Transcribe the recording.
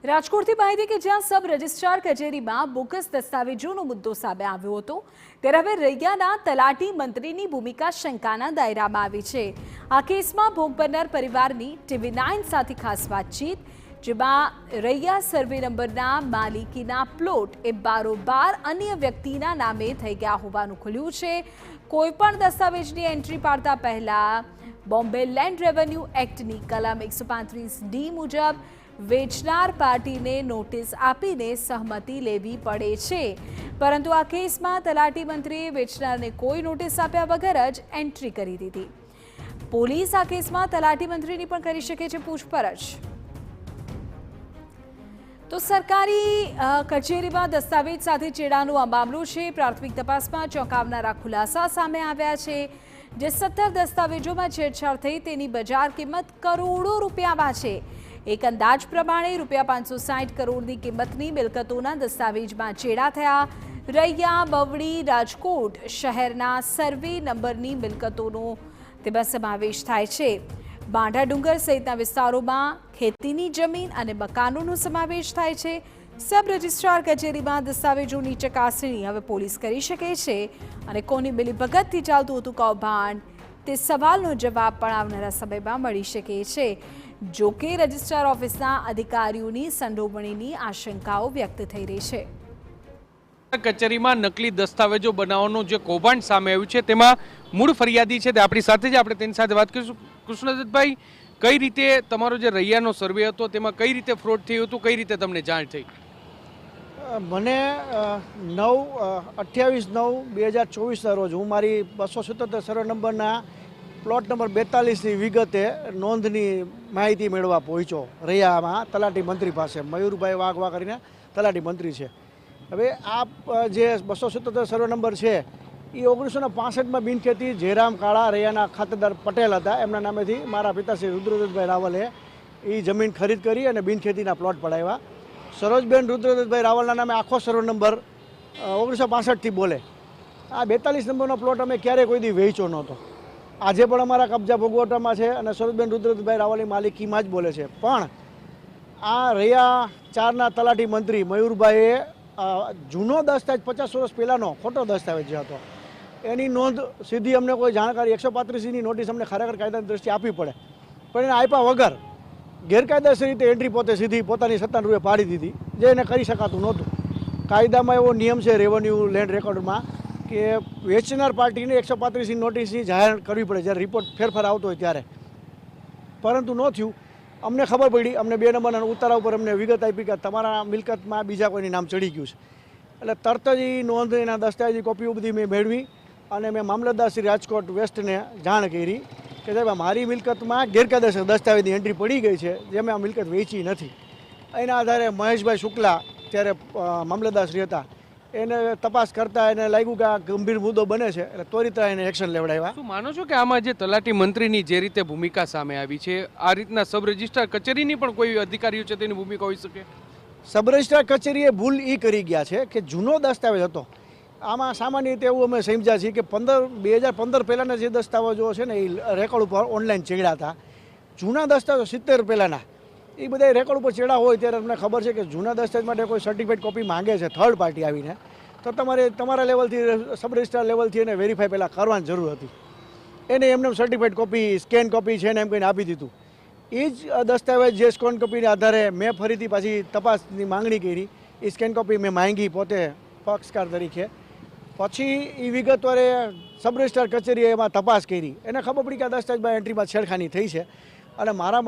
રાજકોટથી માહિતી કે જ્યાં સબ રજિસ્ટ્રાર કચેરીમાં બોગસ દસ્તાવેજોનો મુદ્દો સામે આવ્યો હતો ત્યારે હવે રૈયાના તલાટી મંત્રીની ભૂમિકા શંકાના દાયરામાં આવી છે। આ કેસમાં ભોગ બનનાર પરિવારની TV9 સાથે ખાસ વાતચીત, જેમાં રૈયા સર્વે નંબરના માલિકીના પ્લોટ એ બારોબાર અન્ય વ્યક્તિના નામે થઈ ગયા હોવાનું ખુલ્યું છે। કોઈપણ દસ્તાવેજની એન્ટ્રી પાડતા પહેલા બોમ્બે લેન્ડ રેવન્યુ એક્ટની કલમ 135D મુજબ વેચનાર પાર્ટીને નોટિસ આપીને સહમતિ લેવી પડે છે, પરંતુ આ કેસમાં તલાટી મંત્રીએ વેચનારને કોઈ નોટિસ આપ્યા વગર જ એન્ટ્રી કરી દીધી। પોલીસ આ કેસમાં તલાટી મંત્રીની પણ કરી શકે છે પૂછપરછ। તો સરકારી કચેરીમાં દસ્તાવેજ સાથે ચેડાનો આ મામલો છે। પ્રાથમિક તપાસમાં ચોંકાવનારા ખુલાસા સામે આવ્યા છે, જે 17 દસ્તાવેજોમાં છેડછાડ થઈ તેની બજાર કિંમત કરોડો રૂપિયામાં છે। એક અંદાજ પ્રમાણે ₹560 કરોડની કિંમતની મિલકતોના દસ્તાવેજમાં ચેડા થયા। રૈયા, બવડી, રાજકોટ શહેરના સર્વે નંબરની મિલકતોનો તેમાં સમાવેશ થાય છે। બાંધા ડુંગર સહિતના વિસ્તારોમાં ખેતીની જમીન અને મકાનોનો સમાવેશ થાય છે। સબ રજિસ્ટ્રાર કચેરીમાં દસ્તાવેજોની ચકાસણી હવે પોલીસ કરી શકે છે અને કોની મિલીભગતથી ચાલતું હતું કૌભાંડ તે સવાલનો જવાબ પણ આવનારા સમયમાં મળી શકે છે। જો કે રજિસ્ટ્રાર ઓફિસના અધિકારીઓની સંડોવણીની આશંકાઓ વ્યક્ત થઈ રહી છે। કચેરીમાં નકલી દસ્તાવેજો બનાવવાનું જે કૌભાંડ સામે આવ્યું છે તેમાં મૂળ ફરિયાદી છે તે આપણી સાથે જ આપણે તેની સાથે વાત કરીશું। કૃષ્ણદત્તભાઈ, કઈ રીતે તમારો જે રૈયાનો સર્વે હતો તેમાં કઈ રીતે ફ્રોડ થયું હતું, કઈ રીતે તમને જાણ થઈ? મને 28/9/2024 રોજ હું મારી 277 સર્વે નંબરના પ્લોટ નંબર 42ની વિગતે નોંધની માહિતી મેળવવા પહોંચ્યો રૈયામાં તલાટી મંત્રી પાસે। મયુરભાઈ વાઘવા કરીને તલાટી મંત્રી છે। હવે આ જે 277 સર્વે નંબર છે એ 1965માં બિનખેતી જયરામ કાળા રૈયાના ખાતેદાર પટેલ હતા, એમના નામેથી મારા પિતાશ્રી રુદ્રદત્તભાઈ રાવલે એ જમીન ખરીદ કરી અને બિનખેતીના પ્લોટ પડાવ્યા। સરોજબેન રુદ્રદત્તભાઈ રાવલના નામે આખો સર્વે નંબર 1965થી બોલે। આ 42 નંબરનો પ્લોટ અમે ક્યારેય કોઈ દી વેચ્યો નહોતો। આજે પણ અમારા કબજા ભોગવટામાં છે અને સરોજબેન રુદ્રદત્તભાઈ રાવલની માલિકીમાં જ બોલે છે। પણ આ રૈયા 4ના તલાટી મંત્રી મયુરભાઈએ જૂનો દસ્તાવેજ 50 વર્ષ પહેલાંનો ખોટો દસ્તાવેજ જે હતો એની નોંધ સીધી અમને કોઈ જાણકારી 135ની નોટિસ અમને ખરેખર કાયદાની દ્રષ્ટિએ આપવી પડે, પણ એને આપ્યા વગર ગેરકાયદેસર રીતે એન્ટ્રી પોતે સીધી પોતાની સત્તાના રૂપે પાડી દીધી, જે એને કરી શકાતું નહોતું। કાયદામાં એવો નિયમ છે રેવન્યુ લેન્ડ રેકોર્ડમાં કે વેચનાર પાર્ટીને 135ની નોટિસની જાહેર કરવી પડે જ્યારે રિપોર્ટ ફેરફાર આવતો હોય ત્યારે, પરંતુ ન થયું। અમને ખબર પડી, અમને 2 નંબરના ઉતારા ઉપર અમને વિગત આપી કે તમારા મિલકતમાં બીજા કોઈની નામ ચડી ગયું છે। એટલે તરત જ એ નોંધ એના દસ્તાવેજી કોપીઓ બધી મેં મેળવી અને મેં મામલતદાર શ્રી રાજકોટ વેસ્ટને જાણ કરી કે સાહેબ મારી મિલકતમાં ગેરકાયદેસર દસ્તાવેજની એન્ટ્રી પડી ગઈ છે, જે મેં આ મિલકત વેચી નથી। એના આધારે મહેશભાઈ શુક્લા ત્યારે મામલતદાર શ્રી હતા, એને તપાસ કરતાં એને લાગ્યું કે આ ગંભીર મુદ્દો બને છે, એટલે ત્વરિત એને એક્શન લેવડાવ્યા। શું માનો છો કે આમાં જે તલાટી મંત્રીની જે રીતે ભૂમિકા સામે આવી છે, આ રીતના સબ રજિસ્ટ્રાર કચેરીની પણ કોઈ અધિકારીઓ છે તેની ભૂમિકા હોઈ શકે? સબ રજિસ્ટ્રાર કચેરીએ ભૂલ એ કરી ગયા છે કે જૂનો દસ્તાવેજ હતો, આમાં સામાન્ય રીતે એવું અમે સમજ્યા છીએ કે 2015 પહેલાંના જે દસ્તાવેજો છે ને એ રેકોર્ડ ઉપર ઓનલાઈન ચેડ્યા હતા। જૂના દસ્તાવેજો 70 પહેલાંના એ બધા રેકોર્ડ ઉપર ચેડા હોય ત્યારે અમને ખબર છે કે જૂના દસ્તાવેજ માટે કોઈ સર્ટિફિકેટ કોપી માંગે છે થર્ડ પાર્ટી આવીને, તો તમારે તમારા લેવલથી સબ રજિસ્ટ્રાર લેવલથી એને વેરીફાઈ પહેલાં કરવાની જરૂર હતી। એને એમને સર્ટિફિકેટ કોપી સ્કેન કોપી છે ને એમ કહીને આપી દીધું। એ જ દસ્તાવેજ જે સ્કેન કોપીના આધારે મેં ફરીથી પાછી તપાસની માંગણી કરી, એ સ્કેન કોપી મેં માંગી પોતે પક્ષકાર તરીકે। પછી એ વિગતવારે સબ રજિસ્ટ્રાર કચેરીએ એમાં તપાસ કરી, એને ખબર પડી કે આ દસ્તાવેજમાં એન્ટ્રીમાં છેડખાની થઈ છે અને મારા